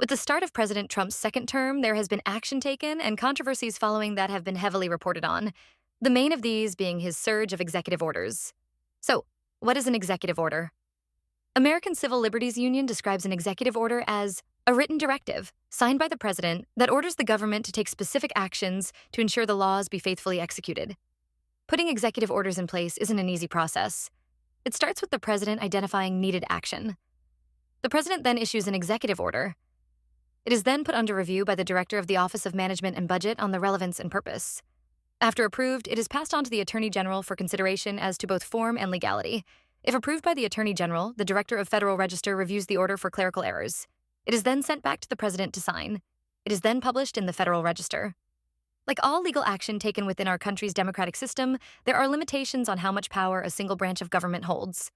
With the start of President Trump's second term, there has been action taken and controversies following that have been heavily reported on, the main of these being his surge of executive orders. So, what is an executive order? American Civil Liberties Union describes an executive order as a written directive signed by the president that orders the government to take specific actions to ensure the laws be faithfully executed. Putting executive orders in place isn't an easy process. It starts with the president identifying needed action. The president then issues an executive order. It is then put under review by the director of the Office of Management and Budget on the relevance and purpose. After approved, it is passed on to the Attorney General for consideration as to both form and legality. If approved by the Attorney General, the Director of Federal Register reviews the order for clerical errors. It is then sent back to the President to sign. It is then published in the Federal Register. Like all legal action taken within our country's democratic system, there are limitations on how much power a single branch of government holds.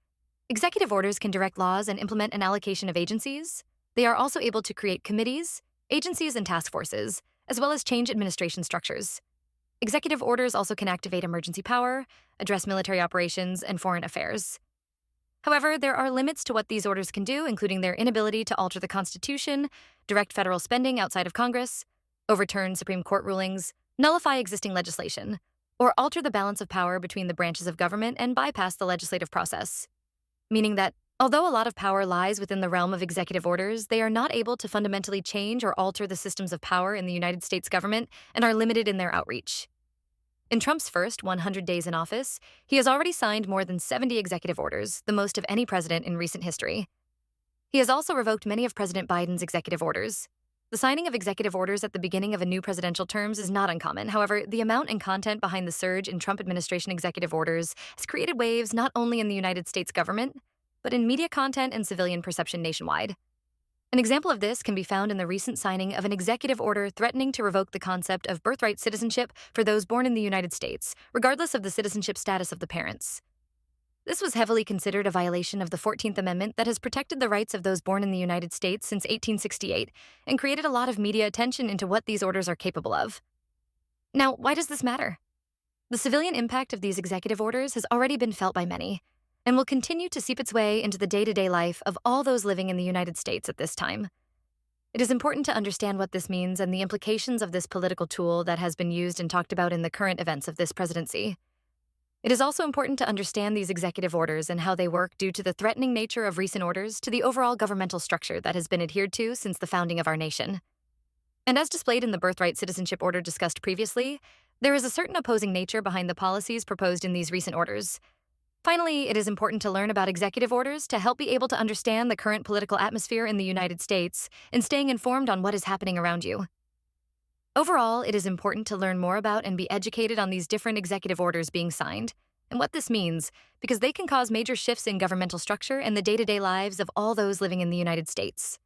Executive orders can direct laws and implement an allocation of agencies. They are also able to create committees, agencies, and task forces, as well as change administration structures. Executive orders also can activate emergency power, address military operations, and foreign affairs. However, there are limits to what these orders can do, including their inability to alter the Constitution, direct federal spending outside of Congress, overturn Supreme Court rulings, nullify existing legislation, or alter the balance of power between the branches of government and bypass the legislative process. Meaning that, although a lot of power lies within the realm of executive orders, they are not able to fundamentally change or alter the systems of power in the United States government and are limited in their outreach. In Trump's first 100 days in office, he has already signed more than 70 executive orders, the most of any president in recent history. He has also revoked many of President Biden's executive orders. The signing of executive orders at the beginning of a new presidential term is not uncommon. However, the amount and content behind the surge in Trump administration executive orders has created waves not only in the United States government, but in media content and civilian perception nationwide. An example of this can be found in the recent signing of an executive order threatening to revoke the concept of birthright citizenship for those born in the United States, regardless of the citizenship status of the parents. This was heavily considered a violation of the 14th Amendment that has protected the rights of those born in the United States since 1868 and created a lot of media attention into what these orders are capable of. Now, why does this matter? The civilian impact of these executive orders has already been felt by many, and will continue to seep its way into the day-to-day life of all those living in the United States at this time. It is important to understand what this means and the implications of this political tool that has been used and talked about in the current events of this presidency. It is also important to understand these executive orders and how they work due to the threatening nature of recent orders to the overall governmental structure that has been adhered to since the founding of our nation. And as displayed in the birthright citizenship order discussed previously, there is a certain opposing nature behind the policies proposed in these recent orders. Finally, it is important to learn about executive orders to help be able to understand the current political atmosphere in the United States and staying informed on what is happening around you. Overall, it is important to learn more about and be educated on these different executive orders being signed and what this means, because they can cause major shifts in governmental structure and the day-to-day lives of all those living in the United States.